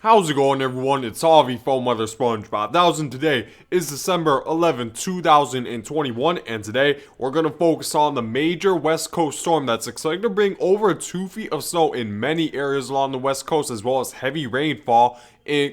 How's it going, everyone? It's Avi from Mother SpongeBob. Today is December 11th, 2021, and today we're going to focus on the major West Coast storm that's expected to bring over 2 feet of snow in many areas along the West Coast, as well as heavy rainfall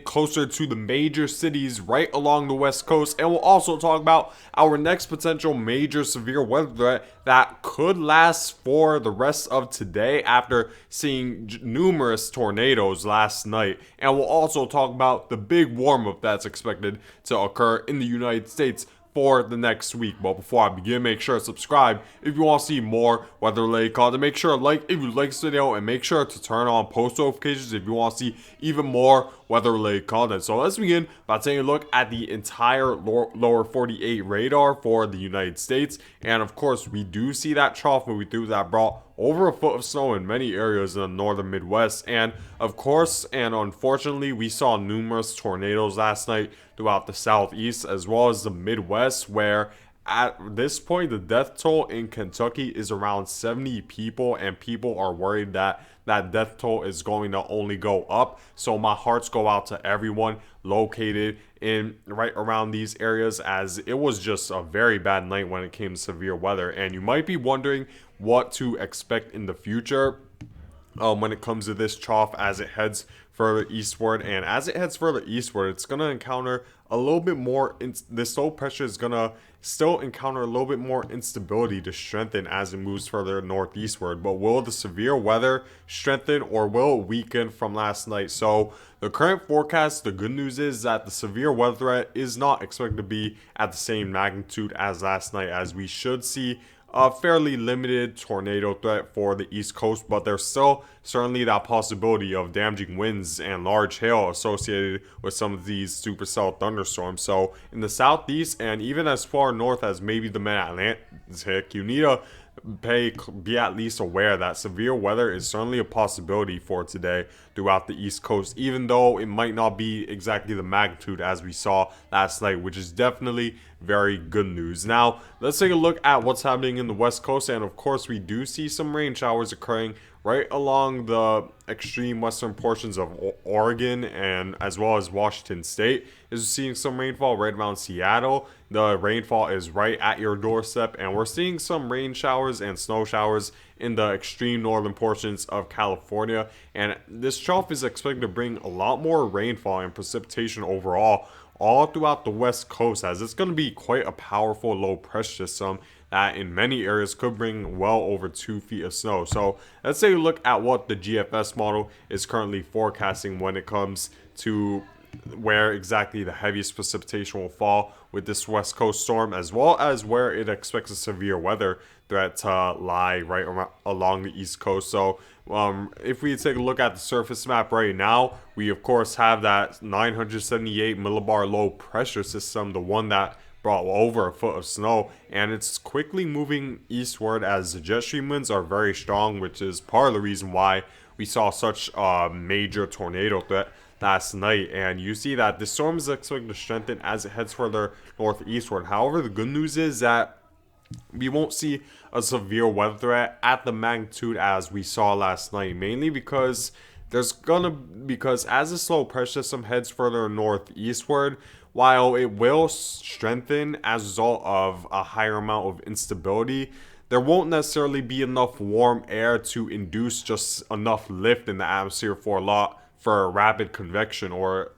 closer to the major cities right along the West Coast. And we'll also talk about our next potential major severe weather threat that could last for the rest of today after seeing numerous tornadoes last night. And we'll also talk about the big warm up that's expected to occur in the United States for the next week. But before I begin, make sure to subscribe if you want to see more weather related content. Make sure to like if you like this video, and make sure to turn on post notifications if you want to see even more weather related content. So let's begin by taking a look at the entire lower 48 radar for the United States. And of course, we do see that trough moving through that brought over a foot of snow in many areas in the northern Midwest. And of course, and unfortunately, we saw numerous tornadoes last night throughout the Southeast as well as the Midwest, where at this point the death toll in Kentucky is around 70 people, and people are worried that that death toll is going to only go up. So my hearts go out to everyone located in right around these areas, as it was just a very bad night when it came to severe weather. And you might be wondering what to expect in the future when it comes to this trough as it heads further eastward. And as it heads further eastward, it's going to encounter a little bit more this low pressure is going to still encounter a little bit more instability to strengthen as it moves further northeastward. But will the severe weather strengthen, or will it weaken from last night? So the current forecast, the good news is that the severe weather threat is not expected to be at the same magnitude as last night, as we should see a fairly limited tornado threat for the East Coast, but there's still certainly that possibility of damaging winds and large hail associated with some of these supercell thunderstorms. So in the Southeast and even as far north as maybe the Mid-Atlantic, you need to be at least aware that severe weather is certainly a possibility for today throughout the East Coast, even though it might not be exactly the magnitude as we saw last night, which is definitely very good news. Now, let's take a look at what's happening in the West Coast. And of course, we do see some rain showers occurring right along the extreme western portions of Oregon, and as well as Washington State is seeing some rainfall right around Seattle. The rainfall is right at your doorstep, and we're seeing some rain showers and snow showers in the extreme northern portions of California. And this trough is expected to bring a lot more rainfall and precipitation overall all throughout the West Coast, as it's going to be quite a powerful low pressure system that in many areas could bring well over 2 feet of snow. So let's take a look at what the GFS model is currently forecasting when it comes to where exactly the heaviest precipitation will fall with this West Coast storm, as well as where it expects a severe weather threat to lie right along the East Coast. So if we take a look at the surface map right now, we of course have that 978 millibar low pressure system, the one that brought over a foot of snow, and it's quickly moving eastward as the jet stream winds are very strong, which is part of the reason why we saw such a major tornado threat last night. And you see that this storm is expected to strengthen as it heads further northeastward. However, the good news is that we won't see a severe weather threat at the magnitude as we saw last night, mainly because as this low pressure system heads further northeastward, while it will strengthen as a result of a higher amount of instability, there won't necessarily be enough warm air to induce just enough lift in the atmosphere for rapid convection or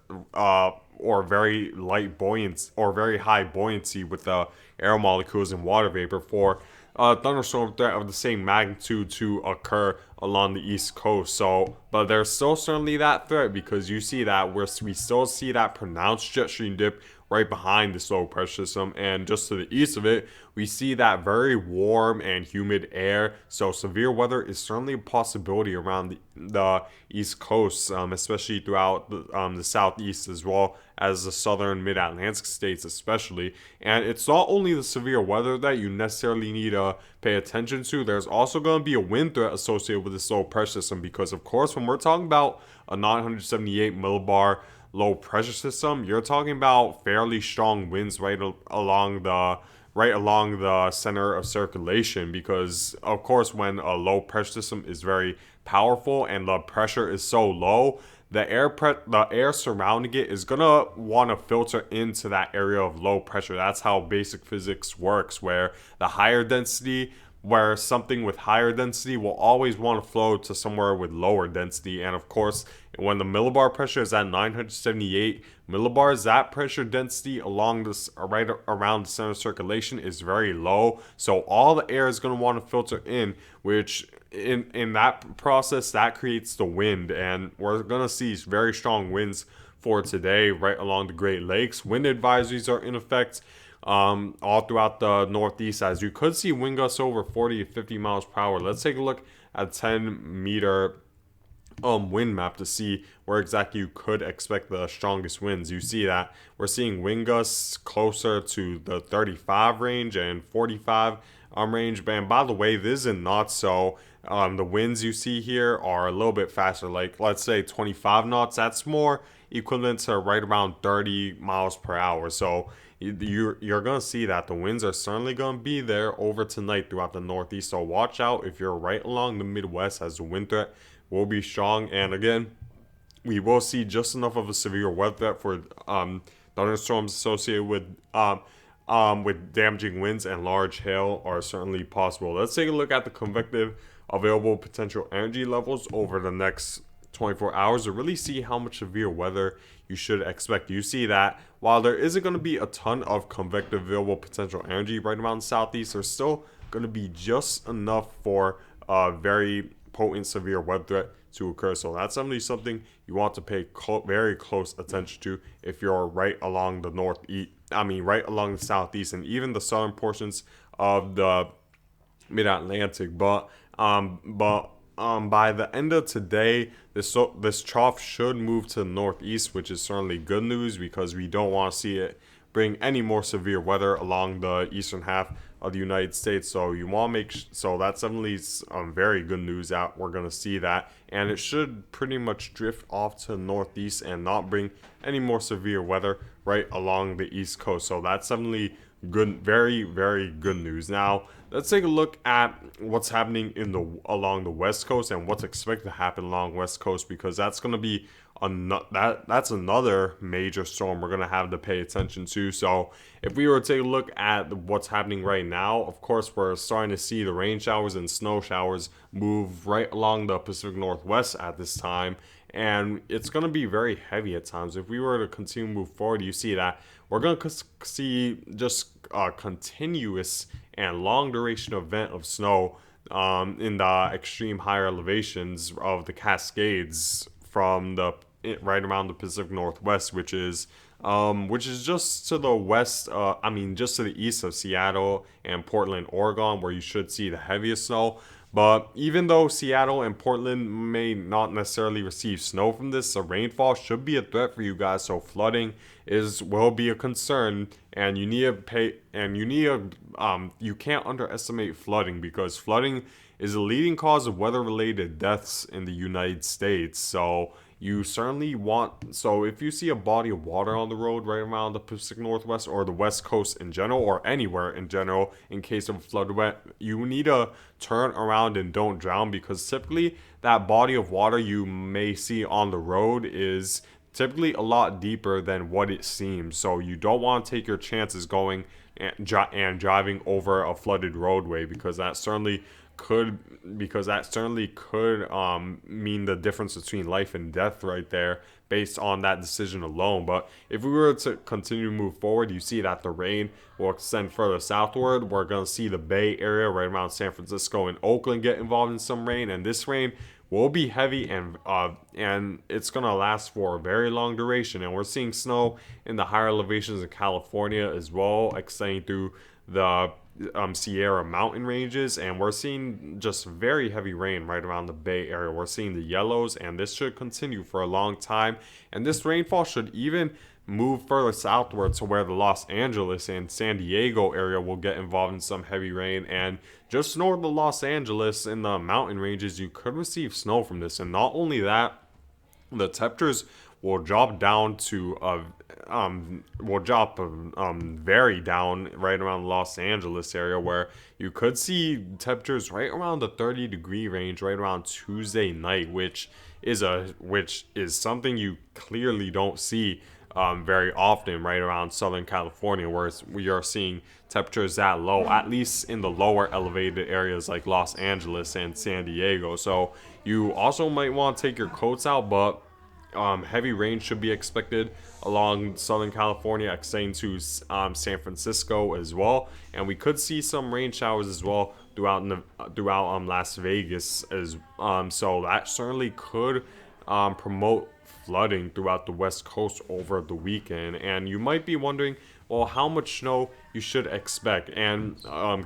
very light buoyancy or very high buoyancy with the air molecules and water vapor for a thunderstorm threat of the same magnitude to occur along the East Coast. So, but there's still certainly that threat, because you see that we still see that pronounced jet stream dip right behind this low pressure system, and just to the east of it, we see that very warm and humid air. So severe weather is certainly a possibility around the East Coast, especially throughout the Southeast, as well as the southern Mid-Atlantic states especially. And it's not only the severe weather that you necessarily need to pay attention to. There's also going to be a wind threat associated with this low pressure system, because of course when we're talking about a 978 millibar low pressure system, you're talking about fairly strong winds right along the center of circulation, because of course when a low pressure system is very powerful and the pressure is so low, the air surrounding it is gonna want to filter into that area of low pressure. That's how basic physics works, where the higher density where something with higher density will always want to flow to somewhere with lower density. And of course, when the millibar pressure is at 978 millibars, that pressure density along this right around the center of circulation is very low. So all the air is going to want to filter in, which in that process that creates the wind, and we're going to see very strong winds for today right along the Great Lakes. Wind advisories are in effect all throughout the Northeast, as you could see wind gusts over 40 to 50 miles per hour. Let's take a look at 10-meter wind map to see where exactly you could expect the strongest winds. You see that we're seeing wind gusts closer to the 35 range and 45 range. And by the way, this is not so. The winds you see here are a little bit faster, like let's say 25 knots. That's more equivalent to right around 30 miles per hour. So you're going to see that the winds are certainly going to be there over tonight throughout the Northeast. So watch out if you're right along the Midwest, as the wind threat will be strong. And again, we will see just enough of a severe weather threat for thunderstorms associated with damaging winds, and large hail are certainly possible. Let's take a look at the convective available potential energy levels over the next 24 hours to really see how much severe weather you should expect. You see that while there isn't going to be a ton of convective available potential energy right around the Southeast, there's still going to be just enough for a very potent severe weather threat to occur. So that's something you want to pay very close attention to if you're right along the right along the Southeast and even the southern portions of the Mid-Atlantic. But by the end of today, this trough should move to the Northeast, which is certainly good news, because we don't want to see it bring any more severe weather along the eastern half of the United States. So you want to so that's definitely very good news that we're going to see that, and it should pretty much drift off to the Northeast and not bring any more severe weather right along the East Coast. So that's definitely good, very, very good news. Now let's take a look at what's happening along the West Coast and what's expected to happen along West Coast, because that's going to be that's another major storm we're going to have to pay attention to. So if we were to take a look at what's happening right now, of course we're starting to see the rain showers and snow showers move right along the Pacific Northwest at this time, and it's going to be very heavy at times. If we were to continue to move forward, you see that we're going to see just a continuous and long duration event of snow in the extreme higher elevations of the Cascades from right around the Pacific Northwest, which is just to the west, just to the east of Seattle and Portland, Oregon, where you should see the heaviest snow. But even though Seattle and Portland may not necessarily receive snow from this, the rainfall should be a threat for you guys. So flooding will be a concern, and you can't underestimate flooding, because flooding is the leading cause of weather-related deaths in the United States. So you certainly so if you see a body of water on the road right around the Pacific Northwest or the West Coast in general, or anywhere in general, in case of a flood event, you need to turn around and don't drown, because typically that body of water you may see on the road is typically a lot deeper than what it seems. So you don't want to take your chances going and driving over a flooded roadway, because that certainly could mean the difference between life and death right there, based on that decision alone. But if we were to continue to move forward, you see that the rain will extend further southward. We're going to see the Bay Area right around San Francisco and Oakland get involved in some rain, and this rain will be heavy, and it's going to last for a very long duration. And we're seeing snow in the higher elevations of California as well, extending through the Sierra mountain ranges, and we're seeing just very heavy rain right around the Bay Area. We're seeing the yellows, and this should continue for a long time, and this rainfall should even move further southward to where the Los Angeles and San Diego area will get involved in some heavy rain. And just north of Los Angeles in the mountain ranges, you could receive snow from this. And not only that, the temperatures will drop down to will drop very down right around the Los Angeles area, where you could see temperatures right around the 30-degree range right around Tuesday night, which is something you clearly don't see very often right around Southern California, where we are seeing temperatures that low, at least in the lower elevated areas like Los Angeles and San Diego. So you also might want to take your coats out, but heavy rain should be expected along Southern California, extending to San Francisco as well, and we could see some rain showers as well throughout Las Vegas so that certainly could promote flooding throughout the West Coast over the weekend. And you might be wondering, well, how much snow you should expect. And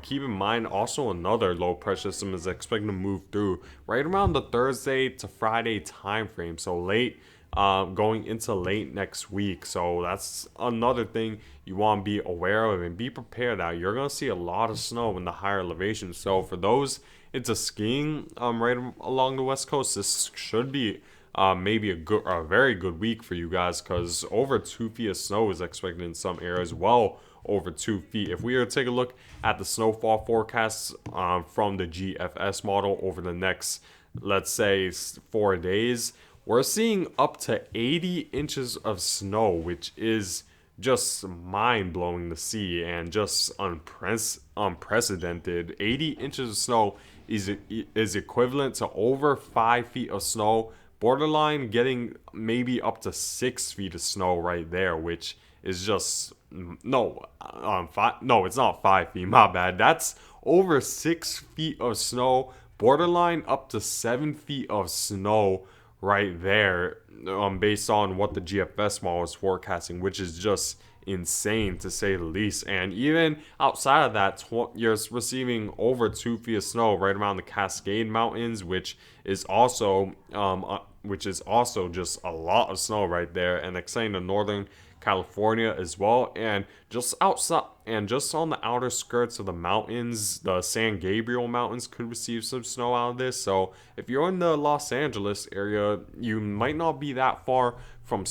keep in mind, also another low pressure system is expected to move through right around the Thursday to Friday time frame. So late, going into late next week. So that's another thing you want to be aware of and be prepared that you're going to see a lot of snow in the higher elevations. So for those into skiing right along the West Coast, this should be maybe a very good week for you guys, because over 2 feet of snow is expected in some areas, well over 2 feet. If we were to take a look at the snowfall forecasts from the GFS model over the next, let's say, 4 days, we're seeing up to 80 inches of snow, which is just mind-blowing to see and just unprecedented. 80 inches of snow is equivalent to over 5 feet of snow, borderline getting maybe up to 6 feet of snow right there, which is just no, it's not 5 feet, my bad. That's over 6 feet of snow, borderline up to 7 feet of snow right there, based on what the GFS model is forecasting, which is just insane to say the least. And even outside of that, you're receiving over 2 feet of snow right around the Cascade Mountains, which is also just a lot of snow right there, and extending to Northern California as well. And just outside and just on the outer skirts of the mountains, the San Gabriel Mountains could receive some snow out of this. So if you're in the Los Angeles area, you might not be that far from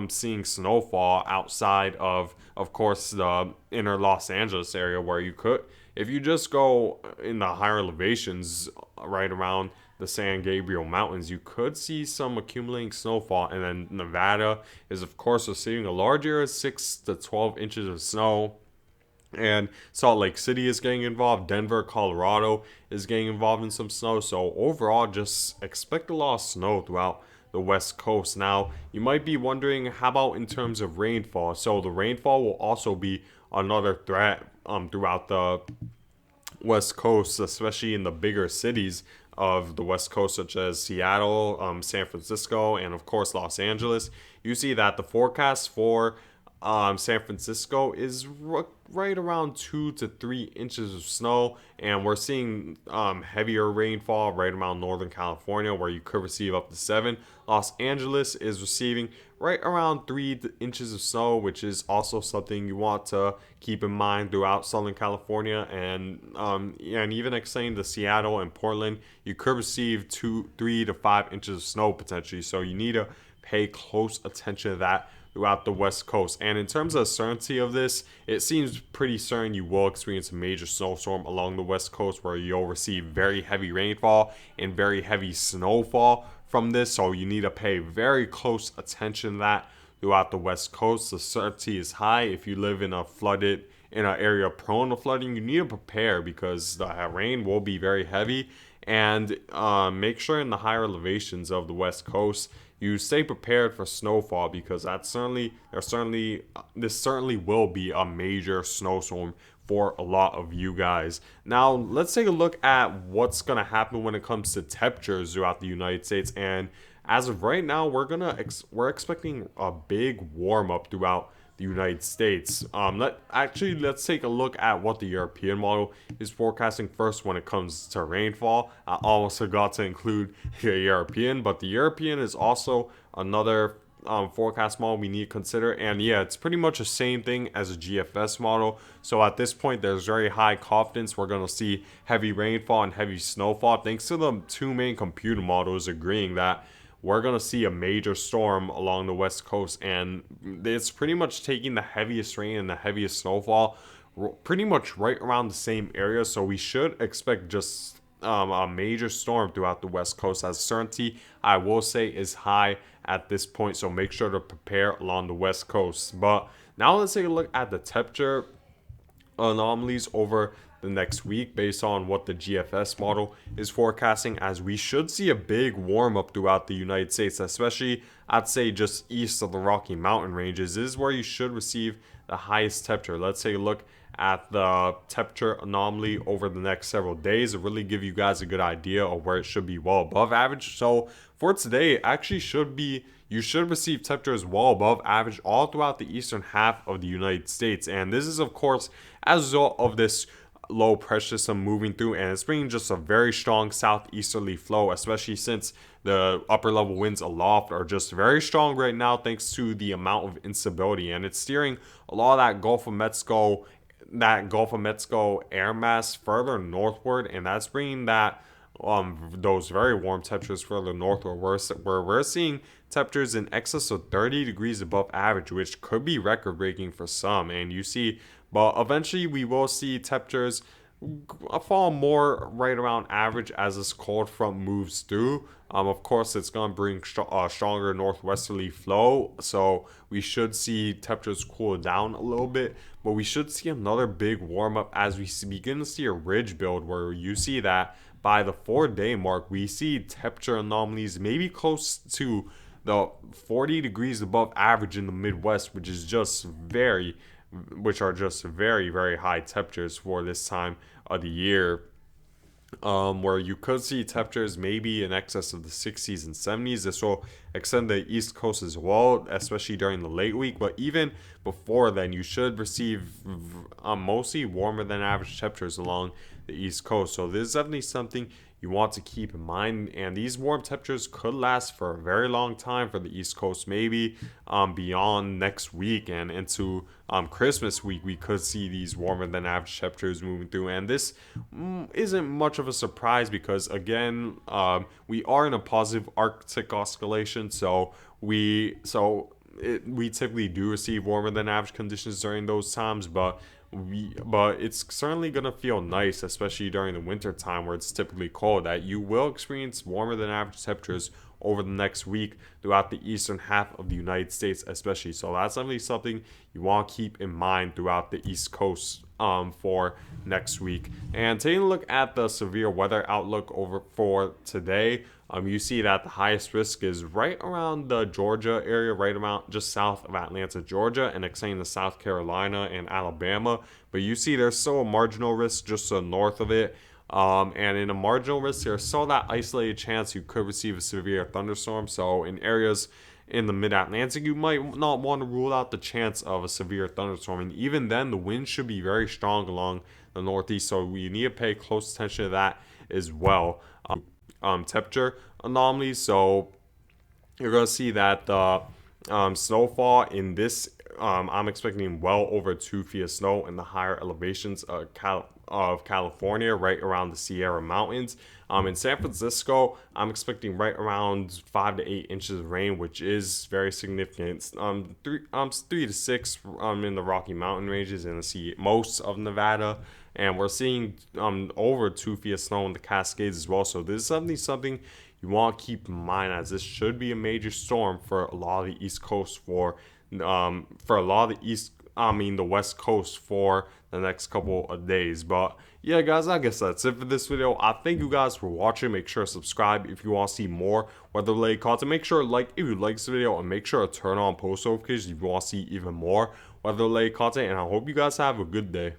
seeing snowfall outside of course, the inner Los Angeles area, where you could, if you just go in the higher elevations right around the San Gabriel Mountains, you could see some accumulating snowfall. And then Nevada is, of course, receiving a larger 6 to 12 inches of snow. And Salt Lake City is getting involved. Denver, Colorado is getting involved in some snow. So overall, just expect a lot of snow throughout the West Coast. Now, you might be wondering, how about in terms of rainfall? So the rainfall will also be another threat throughout the West Coast, especially in the bigger cities of the West Coast, such as Seattle, San Francisco, and of course Los Angeles. You see that the forecast for San Francisco is right around 2 to 3 inches of snow, and we're seeing heavier rainfall right around Northern California, where you could receive up to 7. Los Angeles is receiving right around 3 inches of snow, which is also something you want to keep in mind throughout Southern California, and even extending to Seattle and Portland, you could receive 3 to 5 inches of snow potentially. So you need to pay close attention to that throughout the West Coast. And in terms of certainty of this, it seems pretty certain you will experience a major snowstorm along the West Coast, where you'll receive very heavy rainfall and very heavy snowfall from this. So you need to pay very close attention to that throughout the West Coast. The certainty is high. If you live in an area prone to flooding, you need to prepare, because the rain will be very heavy. And make sure in the higher elevations of the West Coast you stay prepared for snowfall, because this certainly will be a major snowstorm for a lot of you guys. Now, let's take a look at what's going to happen when it comes to temperatures throughout the United States. And as of right now, we're expecting a big warm up throughout the United States. Let's take a look at what the European model is forecasting first when it comes to rainfall. I almost forgot to include the European, but the European is also another forecast model we need to consider. And yeah, it's pretty much the same thing as a GFS model. So at this point, there's very high confidence we're going to see heavy rainfall and heavy snowfall, thanks to the two main computer models agreeing that we're going to see a major storm along the west coast, and it's pretty much taking the heaviest rain and the heaviest snowfall pretty much right around the same area. So we should expect just a major storm throughout the west coast, as certainty, I will say, is high at this point. So make sure to prepare along the west coast. But now let's take a look at the temperature anomalies over the next week based on what the GFS model is forecasting, as we should see a big warm up throughout the United States, especially I'd say just east of the Rocky Mountain ranges. This is where you should receive the highest temperature. Let's take a look at the temperature anomaly over the next several days to really give you guys a good idea of where it should be well above average. So for today, it actually should be, you should receive temperatures well above average all throughout the eastern half of the United States. And this is, of course, as a result of this low pressure system moving through, and it's bringing just a very strong southeasterly flow, especially since the upper level winds aloft are just very strong right now thanks to the amount of instability, and it's steering a lot of that Gulf of Mexico air mass further northward, and that's bringing that those very warm temperatures further northward, where we're seeing temperatures in excess of 30 degrees above average, which could be record breaking for some. And you see, but eventually we will see temperatures fall more right around average as this cold front moves through. Of course, it's going to bring a stronger northwesterly flow, so we should see temperatures cool down a little bit, but we should see another big warm up as we begin to see a ridge build, where you see that by the 4-day mark, we see temperature anomalies maybe close to the 40 degrees above average in the Midwest, which are just very, very high temperatures for this time of the year. Where you could see temperatures maybe in excess of the 60s and 70s. This will extend the East Coast as well, especially during the late week. But even before then, you should receive mostly warmer than average temperatures along the East Coast. So this is definitely something you want to keep in mind, and these warm temperatures could last for a very long time for the East Coast, maybe beyond next week and into Christmas week. We could see these warmer than average temperatures moving through, and this isn't much of a surprise because, again, we are in a positive Arctic oscillation, so we typically do receive warmer than average conditions during those times, but it's certainly gonna feel nice, especially during the winter time where it's typically cold, that you will experience warmer than average temperatures over the next week throughout the eastern half of the United States, especially. So that's definitely something you want to keep in mind throughout the East Coast for next week. And taking a look at the severe weather outlook over for today, you see that the highest risk is right around the Georgia area, right around just south of Atlanta, Georgia, and extending to South Carolina and Alabama. But you see there's still a marginal risk just to the north of it. And in a marginal risk, there's still that isolated chance you could receive a severe thunderstorm. So in areas in the mid-Atlantic, you might not want to rule out the chance of a severe thunderstorm. And even then, the wind should be very strong along the northeast, so we need to pay close attention to that as well. Temperature anomalies, so you're going to see that the snowfall in this, I'm expecting well over 2 feet of snow in the higher elevations of California, right around the Sierra Mountains. In San Francisco, I'm expecting right around 5 to 8 inches of rain, which is very significant. 3 to 6 in the Rocky Mountain ranges and most of Nevada. And we're seeing over 2 feet of snow in the Cascades as well. So this is something you want to keep in mind, as this should be a major storm for a lot of the East Coast the West Coast for the next couple of days. But yeah, guys, I guess that's it for this video. I thank you guys for watching. Make sure to subscribe if you want to see more weather-related content. Make sure to like if you like this video, and make sure to turn on post notifications if you want to see even more weather-related content. And I hope you guys have a good day.